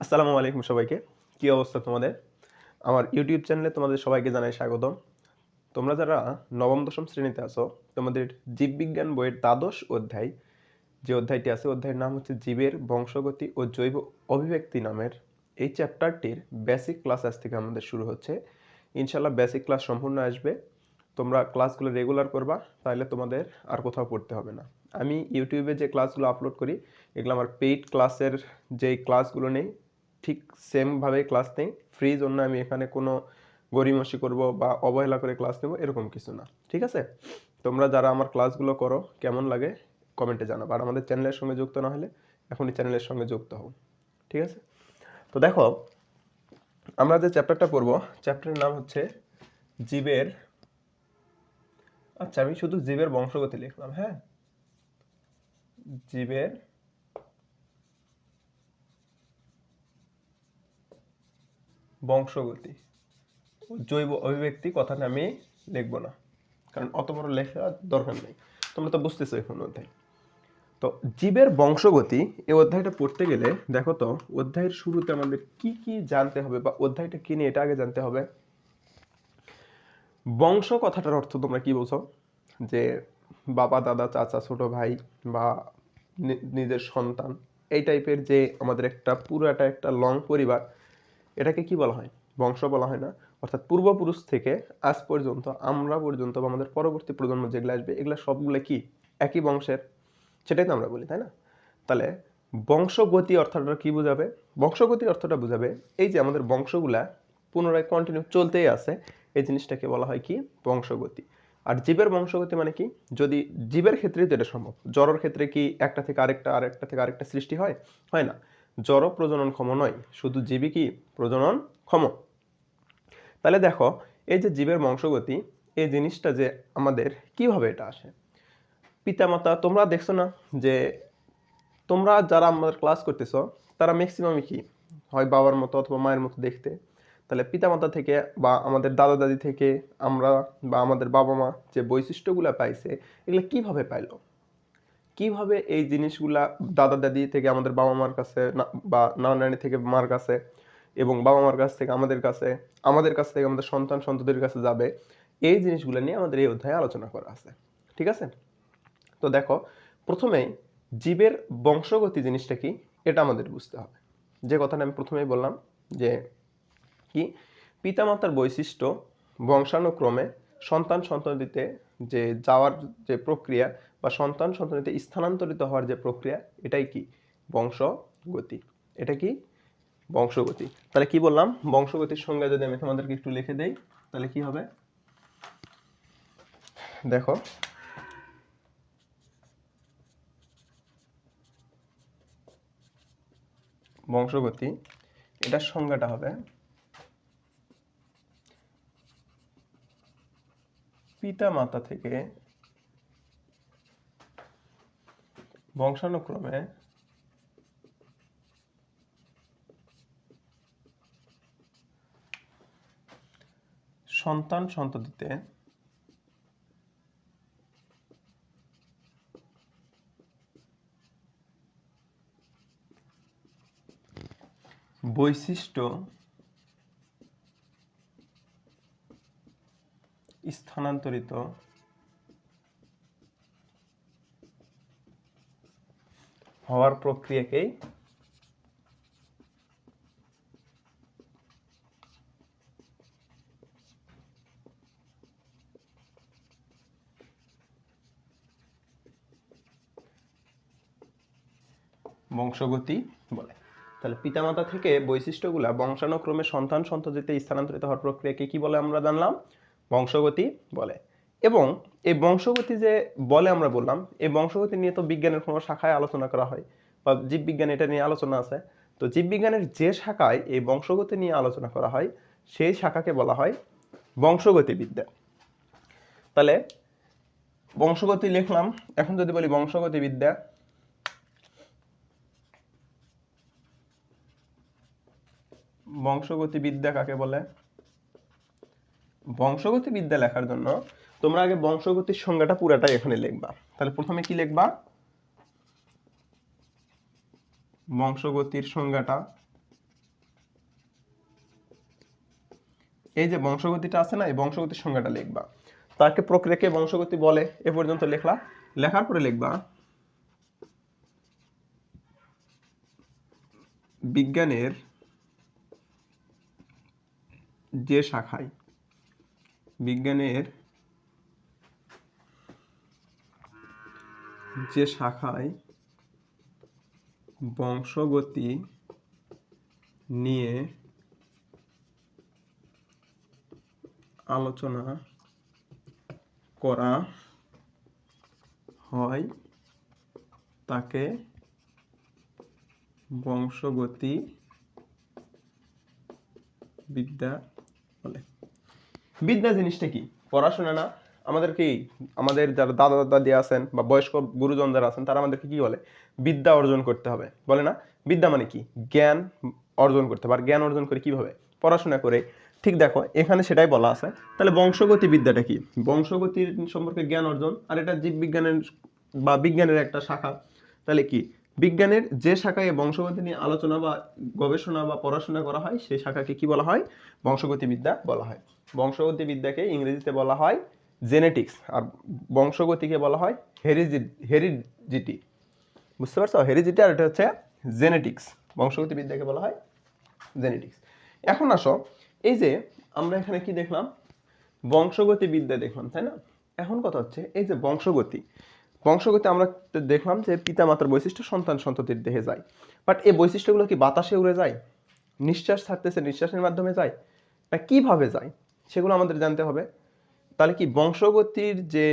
আসসালামু আলাইকুম সবাইকে। কি অবস্থা তোমাদের? আমার ইউটিউব চ্যানেলে তোমাদের সবাইকে জানাই স্বাগতম। তোমরা যারা নবম দশম শ্রেণীতে আছো, তোমাদের জীববিজ্ঞান বইয়ের দ্বাদশ অধ্যায় যে অধ্যায়টি আছে, অধ্যায়ের নাম হচ্ছে জীবের বংশগতি ও জৈব অভিব্যক্তি নামের এই চ্যাপ্টারটির বেসিক ক্লাস আজ থেকে আমাদের শুরু হচ্ছে। ইনশাআল্লাহ বেসিক ক্লাস সম্পূর্ণ আসবে। তোমরা ক্লাসগুলো রেগুলার করবা, তাহলে তোমাদের আর কোথাও পড়তে হবে না। আমি ইউটিউবে যে ক্লাসগুলো আপলোড করি, এগুলো আমার পেইড ক্লাসের যেই ক্লাসগুলো নেই, ঠিক সেমভাবে ক্লাস নেই। ফ্রি জন্য আমি এখানে কোনো গড়িমসি করব বা অবহেলা করে ক্লাস নেব, এরকম কিছু না। ঠিক আছে? তোমরা যারা আমার ক্লাসগুলো করো কেমন লাগে কমেন্টে জানাবো। আর আমাদের চ্যানেলের সঙ্গে যুক্ত না হলে এখনই চ্যানেলের সঙ্গে যুক্ত হও। ঠিক আছে? তো দেখো, আমরা যে চ্যাপ্টারটা পড়বো, চ্যাপ্টারের নাম হচ্ছে জীবের, আচ্ছা আমি শুধু জীবের বংশগতি লিখলাম। হ্যাঁ, জীবের বংশগতি ও জৈব অভিব্যক্তি কথাটা আমি লিখবো না, কারণ অত বড় লেখার দরকার নেই। তোমরা তো বুঝতেছো এখন অধ্যায়। তো জীবের বংশগতি এই অধ্যায়টা পড়তে গেলে দেখো তো, অধ্যায়ের শুরুতে আমাদের কি কি জানতে হবে বা অধ্যায়টা কি নিয়ে এটা আগে জানতে হবে। বংশ কথাটার অর্থ তোমরা কি বোঝো? যে বাবা, দাদা, চাচা, ছোট ভাই বা নিজের সন্তান, এই টাইপের যে আমাদের একটা পুরাটা একটা লং পরিবার, এটাকে কি বলা হয়? বংশ বলা হয় না? অর্থাৎ পূর্বপুরুষ থেকে আজ পর্যন্ত আমরা পর্যন্ত বা আমাদের পরবর্তী প্রজন্ম যেগুলো আসবে, এগুলো সবগুলো কি একই বংশের? সেটাই তো আমরা বলি, তাই না? তাহলে বংশগতি অর্থটা কি বোঝাবে? বংশগতি অর্থটা বোঝাবে এই যে আমাদের বংশগুলা পুনরায় কন্টিনিউ চলতেই আছে, এই জিনিসটাকে বলা হয় কি? বংশগতি। আর জীবের বংশগতি মানে কি? যদি জীবের ক্ষেত্রে যেটা সম্ভব, জড়ের ক্ষেত্রে কি একটা থেকে আরেকটা, আরেকটা থেকে আরেকটা সৃষ্টি হয়? হয় না। জড় প্রজননক্ষম নয়, শুধু জীবই কি প্রজননক্ষম। তাহলে দেখো, এই যে জীবের বংশগতি, এই জিনিসটা যে আমাদের কিভাবে এটা আসে? পিতামাতা, তোমরা দেখছো না যে তোমরা যারা আমাদের ক্লাস করতেছ, তারা ম্যাক্সিমামই কি হয় বাবার মতো অথবা মায়ের মতো দেখতে। তাহলে পিতামাতা থেকে বা আমাদের দাদা দাদি থেকে আমরা বা আমাদের বাবা মা যে বৈশিষ্ট্যগুলো পাইছে, এগুলো কিভাবে পাইলো? কিভাবে এই জিনিসগুলা দাদা দাদি থেকে আমাদের বাবা মার কাছে বা নানা নানি থেকে মার কাছে, এবং বাবা মার কাছ থেকে আমাদের কাছে, আমাদের কাছ থেকে আমাদের সন্তান সন্ততির কাছে যাবে, এই জিনিসগুলো নিয়ে আমাদের এই অধ্যায়ে আলোচনা করা আছে। ঠিক আছে? তো দেখো, প্রথমেই জীবের বংশগতি জিনিসটা কি এটা আমাদের বুঝতে হবে। যে কথাটা আমি প্রথমেই বললাম যে কি, পিতামাতার বৈশিষ্ট্য বংশানুক্রমে সন্তান সন্ততিতে যে যাওয়ার যে প্রক্রিয়া বা সন্তান সন্ততিতে স্থানান্তরিত হওয়ার যে প্রক্রিয়া, এটাই কি? বংশগতি। এটা কি? বংশগতি। তাহলে কি বললাম? বংশগতির সংজ্ঞা যদি আমি তোমাদেরকে একটু লিখে দেই, তাহলে কি হবে? দেখো, বংশগতি এটার সংজ্ঞাটা হবে পিতা মাতা থেকে বংশানুক্রমে সন্তান সন্ততিতে বৈশিষ্ট্য স্থানান্তরিত হওয়ার প্রক্রিয়াকেই বংশগতি বলে। তাহলে পিতামাতা থেকে বৈশিষ্ট্যগুলা বংশানুক্রমে সন্তান সন্ততিতে স্থানান্তরিত হওয়ার প্রক্রিয়াকে কি বলে আমরা জানলাম? বংশগতি বলে। এবং এই বংশগতি যে বলে আমরা বললাম, এই বংশগতি নিয়ে তো বিজ্ঞানের কোনো শাখায় আলোচনা করা হয় বা জীববিজ্ঞান এটা নিয়ে আলোচনা আছে। তো জীববিজ্ঞানের যে শাখায় এই বংশগতি নিয়ে আলোচনা করা হয়, সেই শাখাকে বলা হয় বংশগতিবিদ্যা। তাহলে বংশগতি লিখলাম। এখন যদি বলি বংশগতিবিদ্যা, বংশগতিবিদ্যা কাকে বলে? বংশগতিবিদ্যা লেখার জন্য তোমরা আগে বংশগতির সংজ্ঞাটা পুরাটাই এখানে লিখবা। তাহলে প্রথমে কি লিখবা? বংশগতির সংজ্ঞাটা এই যে বংশগতিটা আছে না, এই বংশগতির সংজ্ঞাটা লিখবা। তাকে প্রক্রিয়াকে বংশগতি বলে, এ পর্যন্ত লিখলা। লেখার পরে লিখবা বিজ্ঞানের যে শাখায় বংশগতি নিয়ে আলোচনা করা হয় তাকে বংশগতি বিদ্যা বলে। বিদ্যা জিনিসটা কি? পড়াশোনা না। আমাদের যারা দাদা দাদি আছেন বা বয়স্ক গুরুজন যারা আছেন তারা আমাদেরকে কি বলে? বিদ্যা অর্জন করতে হবে বলে না? বিদ্যা মানে কি? জ্ঞান অর্জন করতে হবে। আর জ্ঞান অর্জন করে কিভাবে? পড়াশোনা করে। ঠিক দেখো এখানে সেটাই বলা আছে। তাহলে বংশগতি বিদ্যাটা কি? বংশগতির সম্পর্কে জ্ঞান অর্জন, আর এটা জীববিজ্ঞানের বা বিজ্ঞানের একটা শাখা। তাহলে কি? বিজ্ঞানের যে শাখায় বংশগতি নিয়ে আলোচনা বা গবেষণা বা পড়াশোনা করা হয় সেই শাখাকে কি বলা হয়? বংশগতি বিদ্যা বলা হয়। বংশগতি বিদ্যাকে ইংরেজিতে বলা হয় জেনেটিক্স, আর বংশগতিকে বলা হয় হেরিডিটি। বুঝতে পারছো? হেরিডিটি আর এটা হচ্ছে জেনেটিক্স। বংশগতি বিদ্যাকে বলা হয় জেনেটিক্স। এখন আসো, এই যে আমরা এখানে কি দেখলাম? বংশগতি বিদ্যা দেখলাম, তাই না? এখন কথা হচ্ছে এই যে বংশগতি আমরা দেখলাম যে পিতামাতার বৈশিষ্ট্য সন্তান সন্ততির দেহে যায়। বাট এই বৈশিষ্ট্যগুলো কি বাতাসে উড়ে যায়? নিঃশ্বাস ছাড়তেছে, নিঃশ্বাসের মাধ্যমে যায়, না কিভাবে যায়? সেগুলো আমাদের জানতে হবে। তাহলে কি বংশগতির যে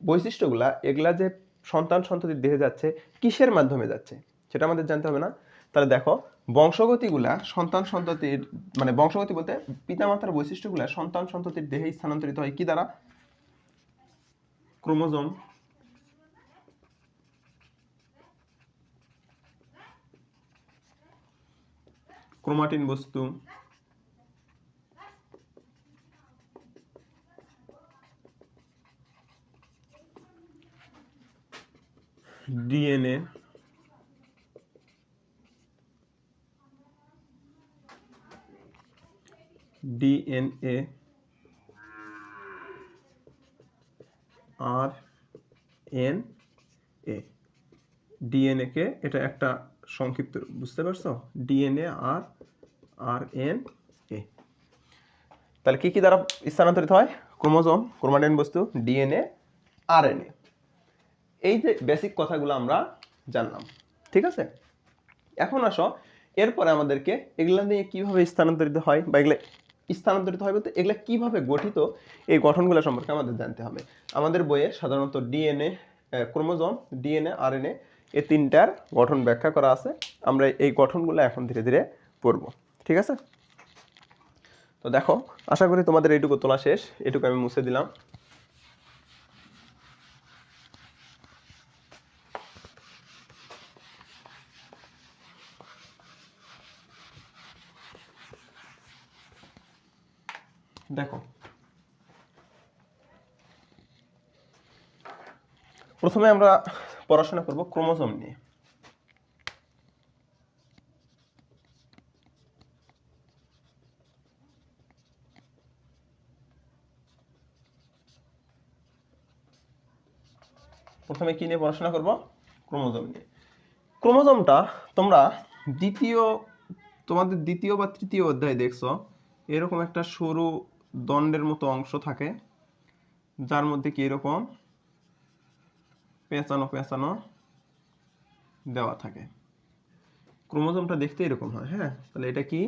বৈশিষ্ট্যগুলা, এগুলা যে সন্তান সন্ততির দেহে যাচ্ছে, কিসের মাধ্যমে যাচ্ছে সেটা আমাদের জানতে হবে না? তাহলে দেখো, বংশগতিগুলা সন্তান সন্ততির, মানে বংশগতি বলতে পিতামাতার বৈশিষ্ট্যগুলা সন্তান সন্ততির দেহে স্থানান্তরিত হয় কি দ্বারা? ক্রোমোজোম, ক্রোমাটিন বস্তু, DNA, R N A. DNA কে এটা একটা সংক্ষিপ্ত, বুঝতে পারছো? DNA R N A. তাহলে কি কি দ্বারা স্থানান্তরিত হয়? ক্রোমোজোম, ক্রোমাটিন বস্তু, ডিএনএ, আরএনএ। এই যে বেসিক কথাগুলো আমরা জানলাম, ঠিক আছে? এখন আসো, এরপরে আমাদেরকে এগুলা নিয়ে কিভাবে স্থানান্তরিত হয় বা এগুলা স্থানান্তরিত হয় বলতে এগুলা কিভাবে গঠিত, এই গঠনগুলো সম্পর্কে আমাদের জানতে হবে। আমাদের বইয়ে সাধারণত ডিএনএ, ক্রোমোজোম, ডিএনএ, আরএনএ এই তিনটার গঠন ব্যাখ্যা করা আছে। আমরা এই গঠনগুলো এখন ধীরে ধীরে পড়ব, ঠিক আছে? তো দেখো, আশা করি তোমাদের এইটুকু তোলা শেষ। এটুকু আমি মুছে দিলাম। দেখো, প্রথমে আমরা পড়াশোনা করব ক্রোমোজোম নিয়ে। প্রথমে কি নিয়ে পড়াশোনা করব? ক্রোমোজোম নিয়ে। ক্রোমোজোমটা তোমরা তোমাদের দ্বিতীয় বা তৃতীয় অধ্যায়ে দেখছো, এরকম একটা সরু দণ্ডের মতো অংশ থাকে, যার মধ্যে কি এরকম পেঁচানো পেঁচানো দেওয়া থাকে। ক্রোমোজোমটা দেখতে এরকম হয়। হ্যাঁ, তাহলে এটা কি?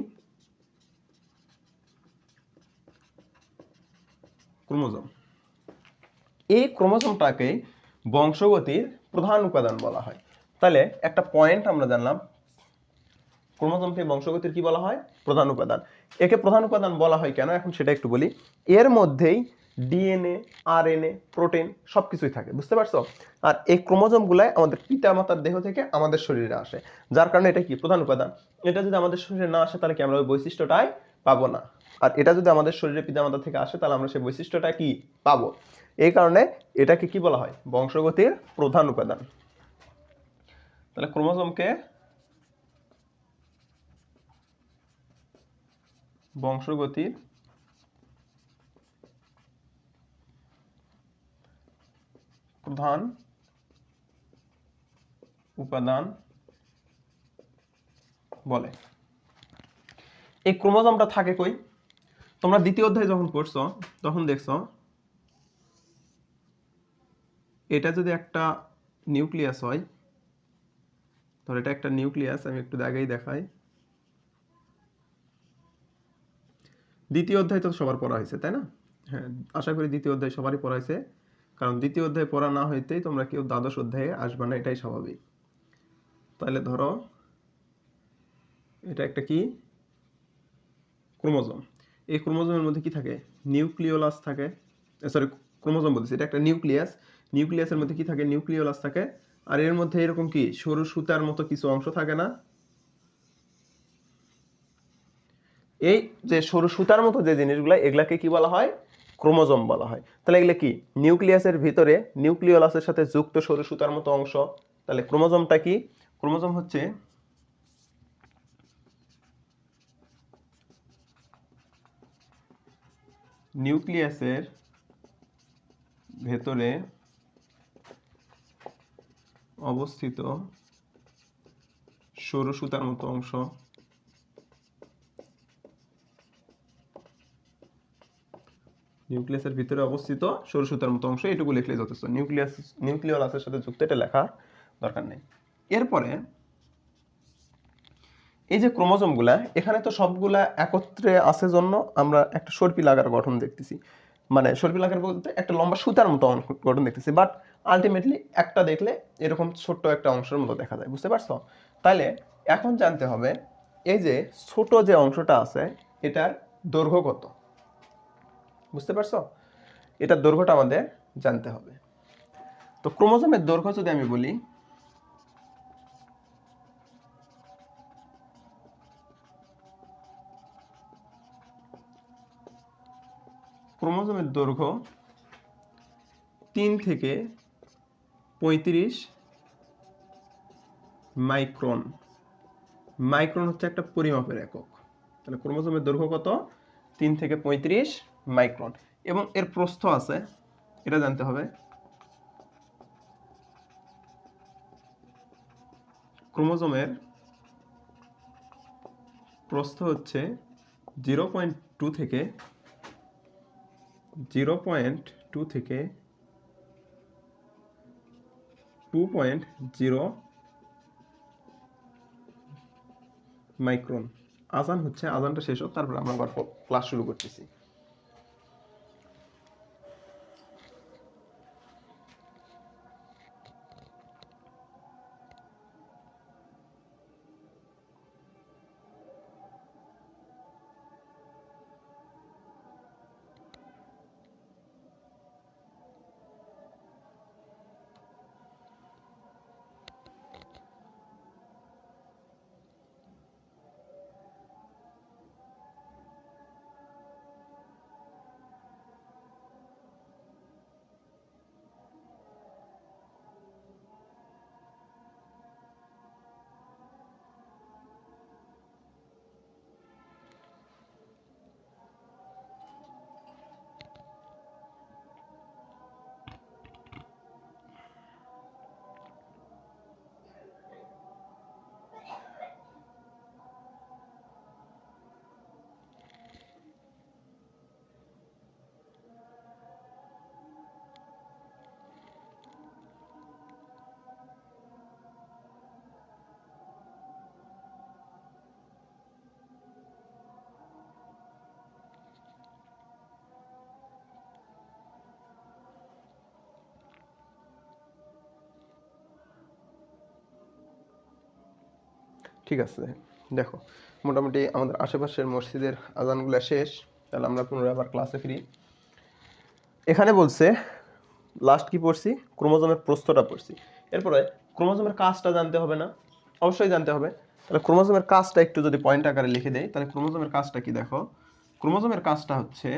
ক্রোমোজোম। এই ক্রোমোজোমটাকে বংশগতির প্রধান উপাদান বলা হয়। তাহলে একটা পয়েন্ট আমরা জানলাম, ক্রোমোজোমকে বংশগতির কি বলা হয়? প্রধান উপাদান। একে প্রধান উপাদান বলা হয় কেন, এখন সেটা একটু বলি। এর মধ্যেই ডিএনএ, আরএনএ, প্রোটিন সবকিছুই থাকে, বুঝতে পারছো? আর এই ক্রোমোজোমগুলাই আমাদের পিতামাতার দেহ থেকে আমাদের শরীরে আসে, যার কারণে এটা কি? প্রধান উপাদান। এটা যদি আমাদের শরীরে না আসে তাহলে কি আমরা ওই বৈশিষ্ট্যটাই পাবো না। আর এটা যদি আমাদের শরীরে পিতামাতা থেকে আসে তাহলে আমরা সেই বৈশিষ্ট্যটা কি পাবো। এই কারণে এটাকে কি বলা হয়? বংশগতির প্রধান উপাদান। তাহলে ক্রোমোজোমকে বংশগতির প্রধান উপাদান বলে। এই ক্রোমোজোমটা থাকে কই? তোমরা দ্বিতীয় অধ্যায়ে যখন পড়ছো তখন দেখছো এটা যদি একটা নিউক্লিয়াস হয়, ধর এটা একটা নিউক্লিয়াস, আমি একটু আগেই দেখাই। দ্বিতীয় অধ্যায় তো সবার পড়া হয়েছে তাই না? হ্যাঁ, আশা করি দ্বিতীয় অধ্যায় সবারই পড়া হয়েছে, কারণ দ্বিতীয় অধ্যায় পড়া না হইতেই তোমরা কেউ দ্বাদশ অধ্যায়ে আসবে না, এটাই স্বাভাবিক। তাহলে ধরো এটা একটা কি ক্রোমোজোম। এই ক্রোমোজোমের মধ্যে কি থাকে? নিউক্লিওলাস থাকে। সরি, ক্রোমোজোম বলছি, এটা একটা নিউক্লিয়াস। নিউক্লিয়াসের মধ্যে কি থাকে? নিউক্লিওলাস থাকে। আর এর মধ্যে এরকম কি সরু সুতার মতো কিছু অংশ থাকে না? এই যে সরু সুতার মতো যে জিনিসগুলো, এগুলাকে কি বলা হয়? ক্রোমোজোম বলা হয়। তাহলে এগুলো কি? নিউক্লিয়াসের ভিতরে নিউক্লিওলাসের সাথে যুক্ত সরু সুতার মতো অংশ। তাহলে ক্রোমোজোমটা কি? ক্রোমোজোম হচ্ছে নিউক্লিয়াসের ভেতরে অবস্থিত সরু সুতার মতো অংশ। নিউক্লিয়াসের ভিতরে অবস্থিত সরু সুতার মতো অংশ, এটুকু লিখলে যথেষ্ট। নিউক্লিওলাসের সাথে যুক্ত, এটা লেখা দরকার নেই। এরপরে এই যে ক্রোমোজোমগুলা, এখানে তো সবগুলা একত্রে আছে জন্য আমরা একটা সর্পিলাকার গঠন দেখতেছি। মানে সর্পিলাকার বলতে একটা লম্বা সুতার মতো গঠন দেখতেছি, বাট আলটিমেটলি একটা দেখলে এরকম ছোট্ট একটা অংশের মতো দেখা যায়। বুঝতে পারছো? তাহলে এখন জানতে হবে এই যে ছোট যে অংশটা আছে এটার দৈর্ঘ্য কত। বুঝতে পারছো? এটার দৈর্ঘ্যটা আমাদের জানতে হবে। তো ক্রোমোজোমের দৈর্ঘ্য যদি আমি বলি, ক্রোমোজোমের দৈর্ঘ্য 3 থেকে 35 মাইক্রন। মাইক্রন হচ্ছে একটা পরিমাপের একক। তাহলে ক্রোমোজোমের দৈর্ঘ্য কত? 3 থেকে 35 মাইক্রন। এবং এর প্রস্থ আছে, এটা জানতে হবে। ক্রোমোজোমের প্রস্থ হচ্ছে 0.2 থেকে 2.0 মাইক্রন। আজান হচ্ছে, আজানটা শেষ হোক, তারপর আমরা আবার ক্লাস শুরু করতেছি। ঠিক আছে, দেখো মোটামুটি আমাদের আশেপাশের মসজিদের আজানগুলো শেষ। তাহলে আমরা পুনরায় আবার ক্লাসে ফিরি। এখানে বলছে লাস্ট কি পড়ছি? ক্রোমোজোমের প্রস্থটা পড়ছি। এরপরে ক্রোমোজোমের কাজটা জানতে হবে না? অবশ্যই জানতে হবে। তাহলে ক্রোমোজোমের কাজটা একটু যদি পয়েন্ট আকারে লিখে দেয়, তাহলে ক্রোমোজোমের কাজটা কি? দেখো, ক্রোমোজোমের কাজটা হচ্ছে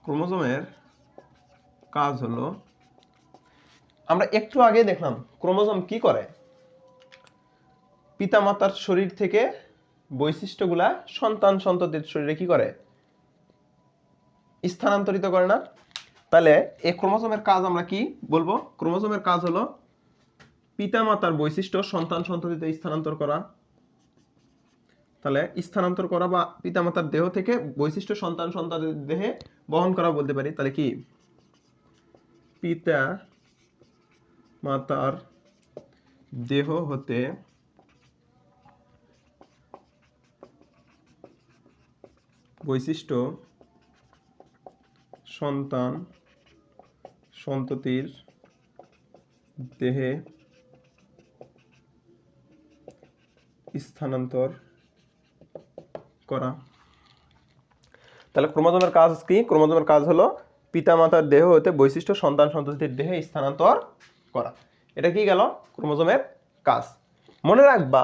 ক্রোমোজোমের কাজ হলো, আমরা একটু আগে দেখলাম ক্রোমোজোম কি করে? পিতামাতার শরীর থেকে বৈশিষ্ট্যগুলা সন্তান সন্ততির শরীরে কি করে, স্থানান্তরিত করে না। তাহলে এই ক্রোমোজোমের কাজ আমরা কি বলবো, ক্রোমোজোমের কাজ হলো পিতামাতার বৈশিষ্ট্য সন্তান সন্ততিতে স্থানান্তর করা। তাহলে স্থানান্তর করা বা পিতামাতার দেহ থেকে বৈশিষ্ট্য সন্তান সন্ততির দেহে বহন করা বলতে পারি। তাহলে কি পিতা মাতার দেহ হতে বৈশিষ্ট্য সন্তান সন্ততির দেহে স্থানান্তর করা। তাহলে ক্রোমোজোমের কাজ কি, ক্রোমোজোমের কাজ হলো পিতামাতার দেহ হতে বৈশিষ্ট্য সন্তান সন্ততির দেহে স্থানান্তর করা। এটা কি গেল ক্রোমোজোমের কাজ। মনে রাখবা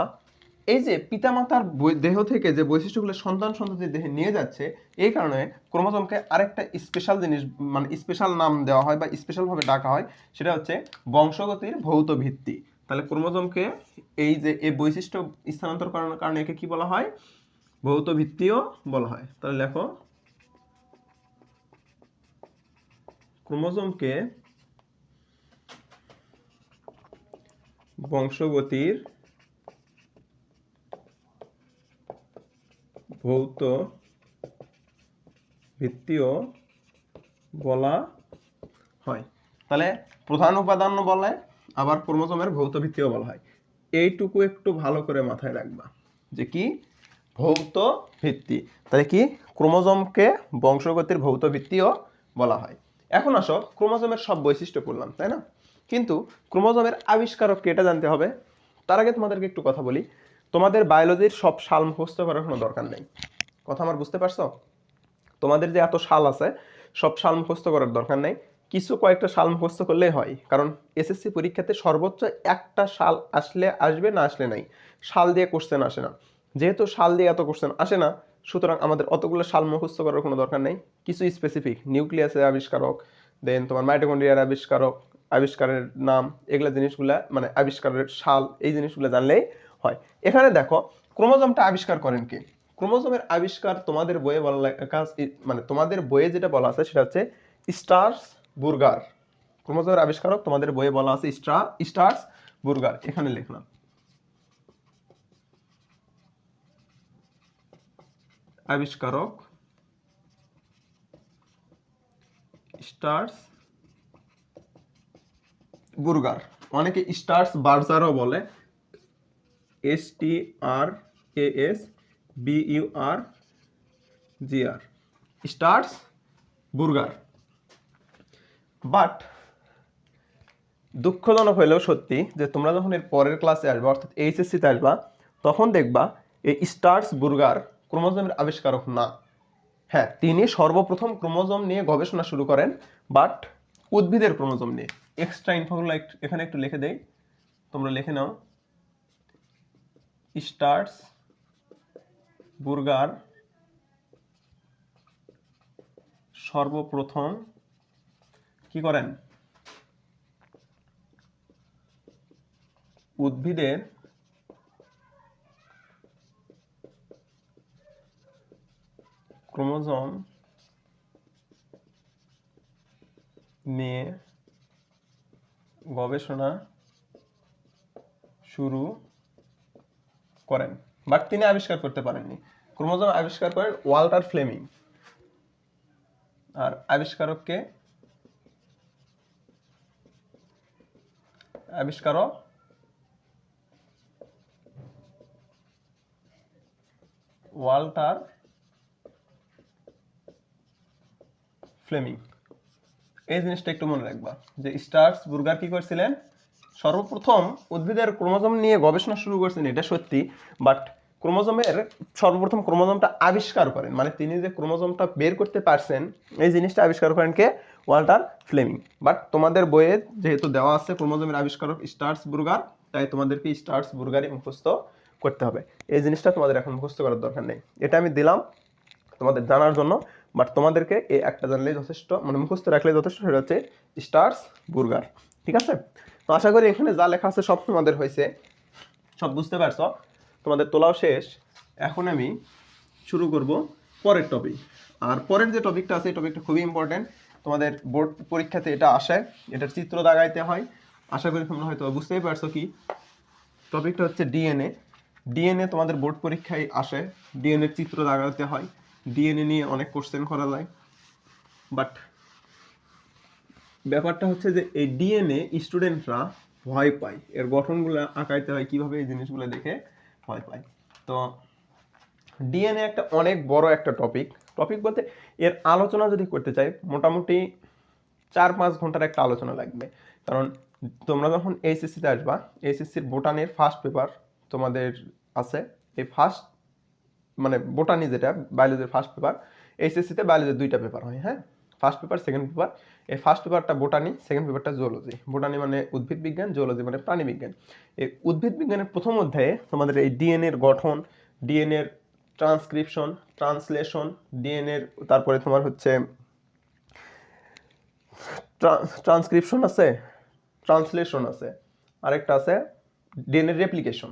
এই যে পিতামাতার দেহ থেকে যে বৈশিষ্ট্যগুলো সন্তান সন্ততির দেহে নিয়ে যাচ্ছে, এই কারণে ক্রোমোজোমকে আরেকটা স্পেশাল জিনিস মানে স্পেশাল নাম দেওয়া হয় বা স্পেশাল ভাবে ডাকা হয়, সেটা হচ্ছে বংশগতির ভৌত ভিত্তি। তাহলে ক্রোমোজোমকে এই যে এই বৈশিষ্ট্য স্থানান্তর করার কারণে একে কি বলা হয়, ভৌত ভিত্তিও বলা হয়। তাহলে লেখো ক্রোমোজোমকে বংশগতির ভৌত ভিত্তিও বলা হয়। তাহলে প্রধান উপাদান বলে আবার ক্রোমোজোমের ভৌত ভিত্তিও বলা হয়। এইটুকু একটু ভালো করে মাথায় রাখবা যে কি ভৌত ভিত্তি। তাহলে কি ক্রোমোজোমকে বংশগতির ভৌত ভিত্তিও বলা হয়। এখন আসো ক্রোমোজোমের সব বৈশিষ্ট্য পড়লাম, তাই না? কিন্তু ক্রোমোজোমের আবিষ্কারক কে এটা জানতে হবে। তার আগে তোমাদেরকে একটু কথা বলি, তোমাদের বায়োলজির সব সাল মুখস্থ করার কোনো দরকার নেই। কথা আমার বুঝতে পারছো? তোমাদের যে এত সাল আছে সব সাল মুখস্থ করার দরকার নেই, কিছু কয়েকটা সাল মুখস্থ করলেই হয়। কারণ এসএসসি পরীক্ষাতে সর্বোচ্চ একটা সাল আসলে আসবে, না আসলে নাই। সাল দিয়ে কোশ্চেন আসে না। যেহেতু সাল দিয়ে এত কোশ্চেন আসে না, সুতরাং আমাদের অতগুলো সাল মুখস্থ করার কোনো দরকার নেই। কিছু স্পেসিফিক নিউক্লিয়াসের আবিষ্কারক, দেন তোমার মাইটোকন্ড্রিয়ার আবিষ্কারক, আবিষ্কারের নাম, এগুলা জিনিসগুলা মানে আবিষ্কারের সাল, এই জিনিসগুলো জানলেই হয়। এখানে দেখো ক্রোমোজোমটা আবিষ্কার করেন কে। ক্রোমোজোমের আবিষ্কার তোমাদের বইয়ে বলা কাজ মানে তোমাদের বইয়ে যেটা বলা আছে সেটা হচ্ছে স্ট্রাসবুর্গার। ক্রোমোজোমের আবিষ্কারক তোমাদের বইয়ে বলা আছে স্ট্রাসবুর্গার। এখানে লিখলাম আবিষ্কারক স্ট্রাসবুর্গার, অনেকে স্ট্রাসবার্জারও বলে, STRASBURGR, স্ট্রাসবুর্গার। বাট দুঃখজনক হলেও সত্যি যে তোমরা যখন এর পরের ক্লাসে আসবে অর্থাৎ এইচএসসিতে আসবা, তখন দেখবা এই স্ট্রাসবুর্গার ক্রোমোজোমের আবিষ্কারক না। হ্যাঁ, তিনি সর্বপ্রথম ক্রোমোজোম নিয়ে গবেষণা শুরু করেন, বাট উদ্ভিদের ক্রোমোজোম নিয়ে। এক্সট্রা ইনফোগুলো এখানে একটু লিখে দেই, তোমরা লিখে নাও। স্ট্রাসবুর্গার সর্বপ্রথম কি করেন, উদ্ভিদের ক্রোমোজোম নিয়ে গবেষণা শুরু করেন, বাট তিনি আবিষ্কার করতে পারেননি। ক্রোমোজোম আবিষ্কার করেন ওয়াল্টার ফ্লেমিং, আর আবিষ্কারক ওয়াল্টার ফ্লেমিং। এই জিনিসটা একটু মনে রাখবা যে স্ট্রাসবুর্গার কি করছিলেন, সর্বপ্রথম উদ্ভিদের ক্রোমোজোম নিয়ে গবেষণা শুরু করছেন এটা সত্যি, বাট ক্রোমোজোমের সর্বপ্রথম ক্রোমোজোমটা আবিষ্কার করেন, মানে তিনি যে ক্রোমোজোমটা বের করতে পারছেন এই জিনিসটা আবিষ্কার করেন কে, ওয়াল্টার ফ্লেমিং। বাট তোমাদের বইয়ে যেহেতু দেওয়া আছে ক্রোমোজোমের আবিষ্কারক স্ট্রাসবুর্গার, তাই তোমাদেরকে স্ট্রাসবুর্গারই মুখস্থ করতে হবে। এই জিনিসটা তোমাদের এখন মুখস্থ করার দরকার নেই, এটা আমি দিলাম তোমাদের জানার জন্য। বাট তোমাদেরকে এই একটা জানলেই যথেষ্ট, মানে মুখস্থ রাখলে যথেষ্ট, সেটা হচ্ছে স্ট্রাসবুর্গার। ঠিক আছে? তো আশা করি এখানে যা লেখা আছে সব তোমাদের হয়েছে, সব বুঝতে পারছো, তোমাদের তোলাও শেষ। এখন আমি শুরু করব পরের টপিক। আর পরের যে টপিকটা আছে এই টপিকটা খুবই ইম্পর্টেন্ট, তোমাদের বোর্ড পরীক্ষাতে এটা আসে, এটার চিত্র দাগাইতে হয়। আশা করি তোমরা হয়তো বুঝতেই পারছো কি টপিকটা হচ্ছে ডিএনএ। ডিএনএ তোমাদের বোর্ড পরীক্ষায় আসে, ডিএনএ চিত্র দাগাতে হয়, ডিএনএ নিয়ে অনেক কোশ্চেন করা যায়। বাট ব্যাপারটা হচ্ছে যে এই ডিএনএ স্টুডেন্টরা ভয় পায়, এর গঠনগুলো আঁকাইতে হয় কিভাবে, এই জিনিসগুলো দেখে ভয় পায়। তো ডিএনএ একটা অনেক বড় একটা টপিক বলতে এর আলোচনা যদি করতে চাই মোটামুটি 4-5 ঘন্টার একটা আলোচনা লাগবে। কারণ তোমরা যখন এইচএসসিতে আসবা, এইচএসসির বোটানির ফার্স্ট পেপার তোমাদের আছে, এই ফার্স্ট মানে বোটানি যেটা বায়োলজির ফার্স্ট পেপার, এইচএসসিতে বায়োলজির 2টা পেপার হয়, হ্যাঁ, ফার্স্ট পেপার সেকেন্ড পেপার। এই ফার্স্ট পেপারটা বোটানি, সেকেন্ড পেপারটা জুওলজি। বোটানি মানে উদ্ভিদ বিজ্ঞান, জুওলজি মানে প্রাণী বিজ্ঞান। এই উদ্ভিদ বিজ্ঞানের প্রথম অধ্যায়ে তোমাদের এই ডিএনএর গঠন, ডিএনএর ট্রান্সক্রিপশন, ট্রান্সলেশন, ডিএনএর তারপরে তোমার হচ্ছে ট্রান্সক্রিপশন আছে, ট্রান্সলেশন আছে, আরেকটা আছে ডিএনএ রেপ্লিকেশন,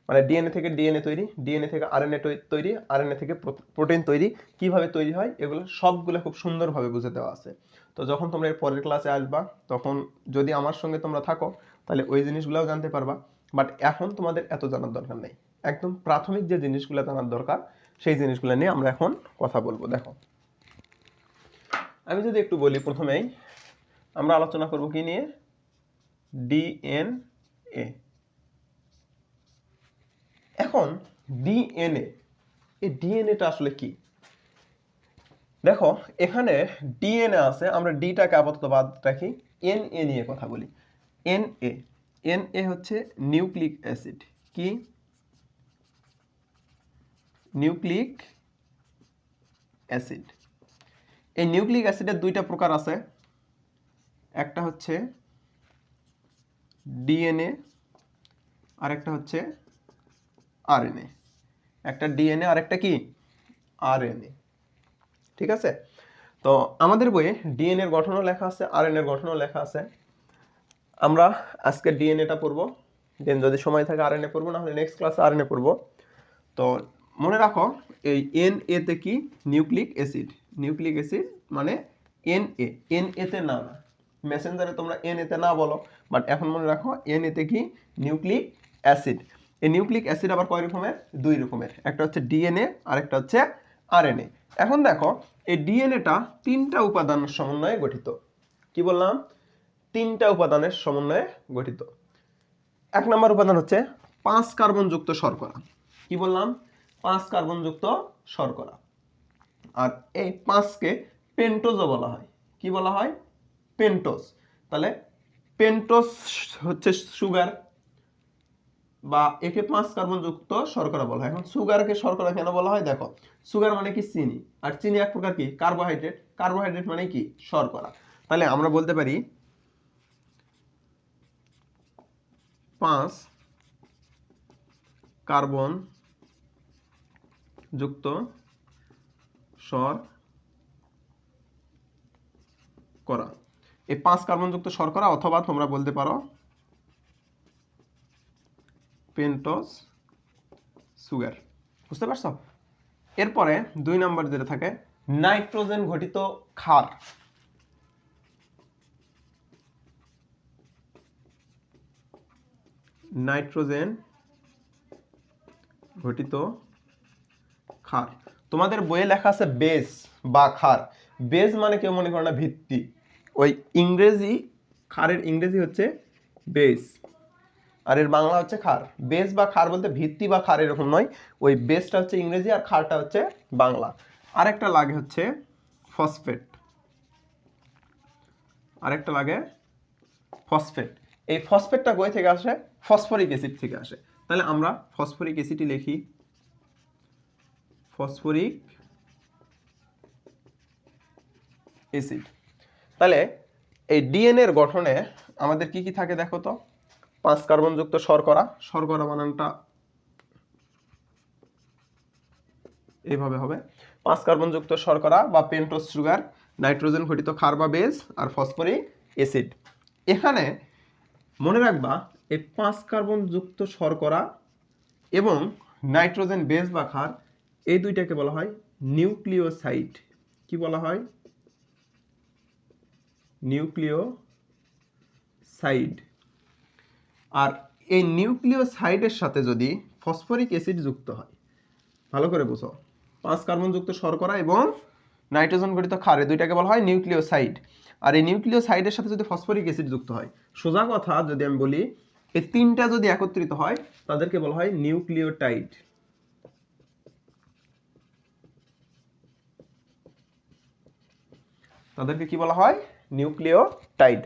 মানে ডিএনএ থেকে ডিএনএ তৈরি, ডিএনএ থেকে আরএনএ তৈরি, আরএনএ থেকে প্রোটিন তৈরি, কিভাবে তৈরি হয় এগুলো সবগুলো খুব সুন্দরভাবে বুঝে দেওয়া আছে। তো যখন তোমরা এর পরের ক্লাসে আসবা তখন যদি আমার সঙ্গে তোমরা থাকো তাহলে ওই জিনিসগুলোও জানতে পারবা। বাট এখন তোমাদের এত জানার দরকার নেই, একদম প্রাথমিক যে জিনিসগুলো জানার দরকার সেই জিনিসগুলো নিয়ে আমরা এখন কথা বলবো। দেখো আমি যদি একটু বলি, প্রথমেই আমরা আলোচনা করব কি নিয়ে, ডিএনএ। এখন ডিএনএ, এই ডিএনএটা আসলে কি? দেখো এখানে ডিএনএ আছে, আমরা ডিটাকে আপাতত বাদ রাখি, এনএ নিয়ে কথা বলি। এনএ, এনএ হচ্ছে নিউক্লিক অ্যাসিড। কি? Nucleic acid. এই নিউক্লিক অ্যাসিডের 2টা প্রকার আছে, একটা হচ্ছে ডিএনএ আর একটা হচ্ছে আরএনএ। একটা ডিএনএ আর একটা কি আরএনএ, ঠিক আছে? তো আমাদের বইয়ে ডিএনএর গঠনও লেখা আছে, আরএনএর গঠনও লেখা আছে। আমরা আজকে ডিএনএটা পড়বো, দেন যদি সময় থাকে আরএনএ পড়বো, না হলে নেক্সট ক্লাসে আরএনএ পড়বো। তো মনে রাখো এই এনএ তে কি নিউক্লিক অ্যাসিড, নিউক্লিক অ্যাসিড মানে এনএ, এনএ তে না, মেসেঞ্জারে তোমরা এনএ তে না বলো, বাট এখন মনে রাখো এনএ তে কি নিউক্লিক অ্যাসিড। এই নিউক্লিক অ্যাসিড আবার কয় রকমের? 2 রকমের, একটা হচ্ছে ডিএনএ আর একটা হচ্ছে আরএনএ। এখন দেখো এই ডিএনএটা 3টা উপাদানের সমন্বয়ে গঠিত। কি বললাম? 3টা উপাদানের সমন্বয়ে গঠিত। 1 নম্বর উপাদান হচ্ছে 5 কার্বন যুক্ত শর্করা। কি বললাম? 5 কার্বন যুক্ত শর্করা। আর এই 5কে পেন্টোজও বলা হয়। কি বলা হয়? পেন্টোজ। তাহলে পেন্টোজ হচ্ছে সুগার, বা একে 5 কার্বন যুক্ত শর্করা বলা হয়। এখন সুগারকে শর্করা কেন বলা হয়? দেখো সুগার মানে কি চিনি, আর চিনি এক প্রকার কি কার্বোহাইড্রেট, কার্বোহাইড্রেট মানে কি শর্করা। তাহলে আমরা বলতে পারি 5 কার্বন যুক্ত শর্করা। এই 5 কার্বন যুক্ত শর্করা, অথবা তোমরা বলতে পারো পেন্টোজ সুগার। বুঝতে পারছো? এরপরে 2 নম্বর যেটা থাকে নাইট্রোজেন ঘটিত ক্ষার। নাইট্রোজেন ঘটিত ক্ষার। তোমাদের বইয়ে লেখা আছে বেস বা ক্ষার। বেস মানে কেউ মনে করে না ভিত্তি, ওই ইংরেজি ক্ষারের ইংরেজি হচ্ছে বেস আর এর বাংলা হচ্ছে ক্ষার। বেস বা ক্ষার বলতে ভিত্তি বা ক্ষার এরকম নয়, ওই বেসটা হচ্ছে ইংরেজি আর ক্ষারটা হচ্ছে বাংলা। আরেকটা লাগে হচ্ছে ফসফেট, আরেকটা লাগে ফসফেট। এই ফসফেটটা কই থেকে আসে? ফসফরিক অ্যাসিড থেকে আসে। তাহলে আমরা ফসফরিক অ্যাসিডই লিখি, ফসফরিক অ্যাসিড। তাহলে এই ডিএনএর গঠনে আমাদের কি কি থাকে দেখো তো। 5 কার্বন যুক্ত শর্করা, শর্করা বানানটা এইভাবে হবে, 5 কার্বন যুক্ত শর্করা বা পেন্টোজ সুগার, নাইট্রোজেন ঘটিত ক্ষার বা বেস, আর ফসফরিক অ্যাসিড। এখানে মনে রাখবা এই 5 কার্বন যুক্ত শর্করা এবং নাইট্রোজেন বেস বা ক্ষার, এই দুইটাকে বলা হয় নিউক্লিওসাইড। কি বলা হয়? নিউক্লিওসাইড। আর এই নিউক্লিওসাইডের সাথে যদি ফসফরিক অ্যাসিড যুক্ত হয়, ভালো করে বুঝো, 5 কার্বন যুক্ত শর্করা এবং নাইট্রোজেন গঠিত ক্ষার, এই দুইটাকে বলা হয় নিউক্লিওসাইড। আর এই নিউক্লিওসাইডের সাথে যদি ফসফরিক অ্যাসিড যুক্ত হয়, সোজা কথা যদি আমি বলি, এই তিনটা যদি একত্রিত হয় তাদেরকে বলা হয় নিউক্লিওটাইড। তাদেরকে কি বলা হয়? নিউক্লিওটাইড।